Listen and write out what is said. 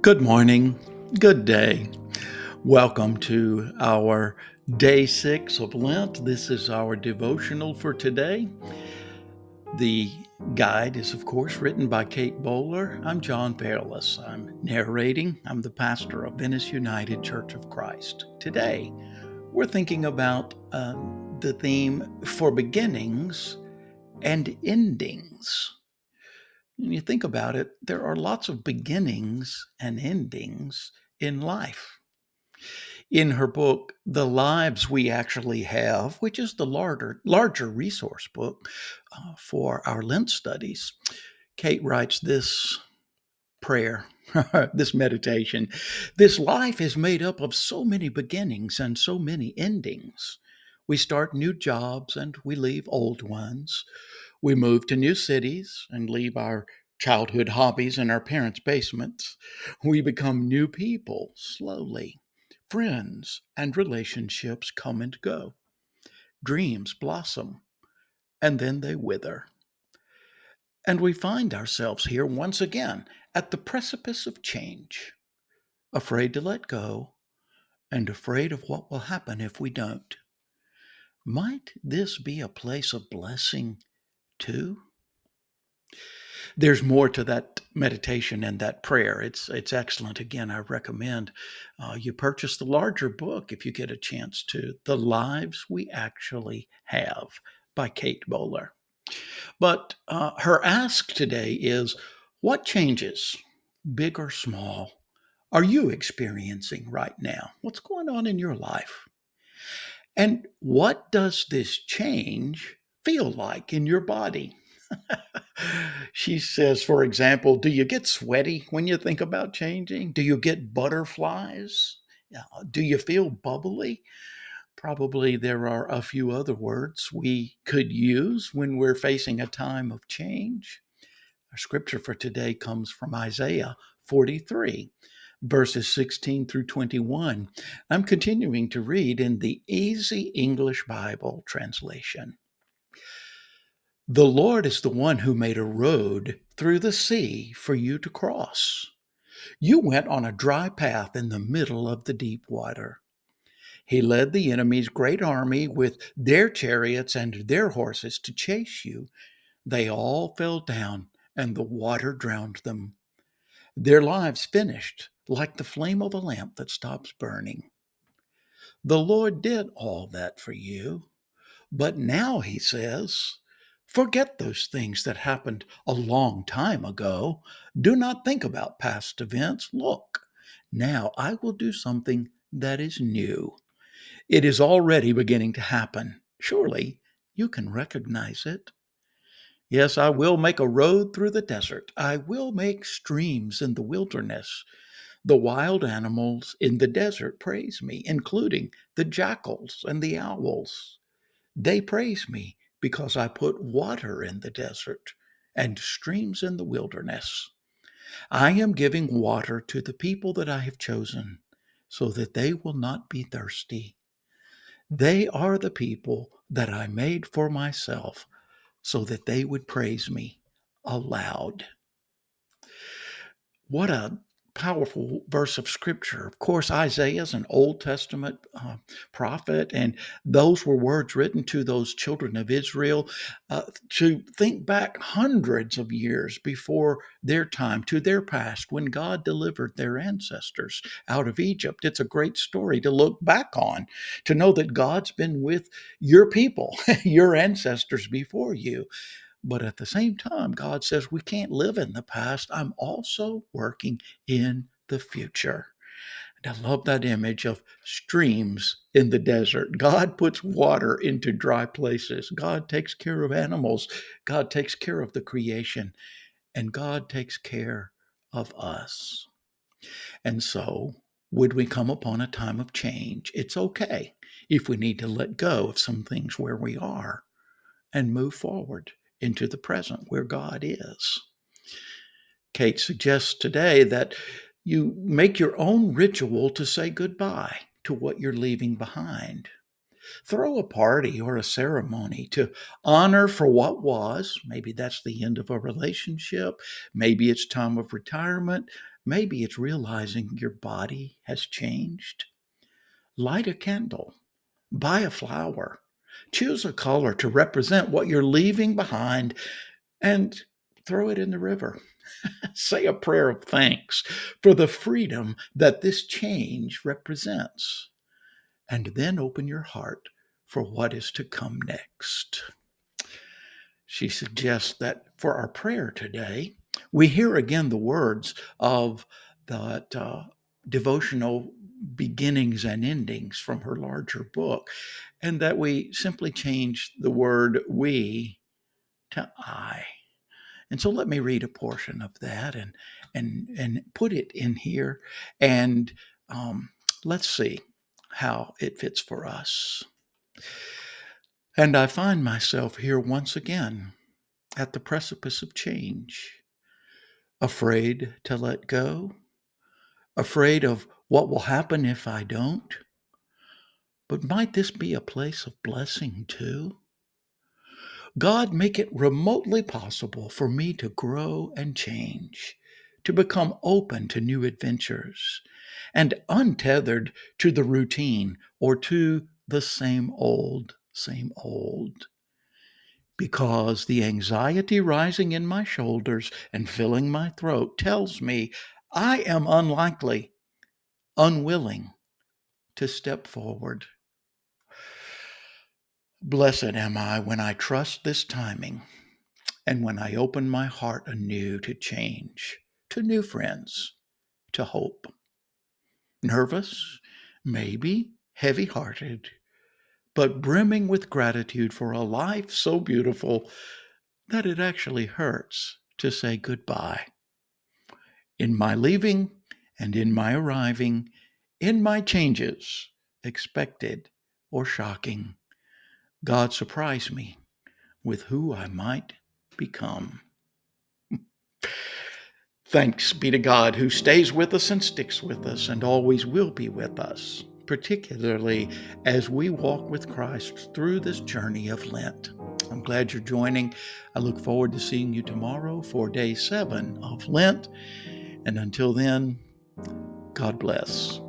Good morning. Good day. Welcome to our day 6 of Lent. This is our devotional for today. The guide is, of course, written by Kate Bowler. I'm John Fairless. I'm narrating. I'm the pastor of Venice United Church of Christ. Today, we're thinking about the theme for beginnings and endings. When you think about it, there are lots of beginnings and endings in life. In her book, The Lives We Actually Have, which is the larger resource book for our Lent studies, Kate writes this prayer, this meditation. This life is made up of so many beginnings and so many endings. We start new jobs and we leave old ones. We move to new cities and leave our childhood hobbies in our parents' basements. We become new people slowly. Friends and relationships come and go. Dreams blossom and then they wither. And we find ourselves here once again at the precipice of change, afraid to let go and afraid of what will happen if we don't. Might this be a place of blessing too? There's more to that meditation and that prayer. It's excellent. Again, I recommend you purchase the larger book if you get a chance to. The Lives We Actually Have by Kate Bowler. But her ask today is, what changes, big or small, are you experiencing right now? What's going on in your life? And what does this change feel like in your body? She says, for example, do you get sweaty when you think about changing? Do you get butterflies? Do you feel bubbly? Probably there are a few other words we could use when we're facing a time of change. Our scripture for today comes from Isaiah 43, verses 16 through 21. I'm continuing to read in the Easy English Bible translation. The Lord is the one who made a road through the sea for you to cross. You went on a dry path in the middle of the deep water. He led the enemy's great army with their chariots and their horses to chase you. They all fell down, and the water drowned them. Their lives finished like the flame of a lamp that stops burning. The Lord did all that for you. But now, he says, forget those things that happened a long time ago. Do not think about past events. Look, now I will do something that is new. It is already beginning to happen. Surely you can recognize it. Yes, I will make a road through the desert. I will make streams in the wilderness. The wild animals in the desert praise me, including the jackals and the owls. They praise me because I put water in the desert and streams in the wilderness. I am giving water to the people that I have chosen so that they will not be thirsty. They are the people that I made for myself so that they would praise me aloud. What a powerful verse of scripture. Of course, Isaiah is an Old Testament prophet, and those were words written to those children of Israel to think back hundreds of years before their time, to their past, when God delivered their ancestors out of Egypt. It's a great story to look back on, to know that God's been with your people, your ancestors before you. But at the same time, God says we can't live in the past. I'm also working in the future. And I love that image of streams in the desert. God puts water into dry places. God takes care of animals. God takes care of the creation. And God takes care of us. And so, would we come upon a time of change? It's okay if we need to let go of some things where we are and move forward into the present where God is. Kate suggests today that you make your own ritual to say goodbye to what you're leaving behind. Throw a party or a ceremony to honor for what was. Maybe that's the end of a relationship. Maybe it's time of retirement. Maybe it's realizing your body has changed. Light a candle, buy a flower, choose a color to represent what you're leaving behind, and throw it in the river. Say a prayer of thanks for the freedom that this change represents, and then open your heart for what is to come next. She suggests that for our prayer today, we hear again the words of that devotional beginnings and endings from her larger book, and that we simply change the word we to I. And so let me read a portion of that and put it in here, and um, let's see how it fits for us. And I find myself here once again at the precipice of change, afraid to let go, afraid of what will happen if I don't. But might this be a place of blessing too? God, make it remotely possible for me to grow and change, to become open to new adventures, and untethered to the routine or to the same old, same old. Because the anxiety rising in my shoulders and filling my throat tells me I am unlikely, unwilling to step forward. Blessed am I when I trust this timing and when I open my heart anew to change, to new friends, to hope. Nervous, maybe heavy hearted, but brimming with gratitude for a life so beautiful that it actually hurts to say goodbye. In my leaving and in my arriving, in my changes, expected or shocking, God surprised me with who I might become. Thanks be to God who stays with us and sticks with us and always will be with us, particularly as we walk with Christ through this journey of Lent. I'm glad you're joining. I look forward to seeing you tomorrow for day 7 of Lent. And until then, God bless.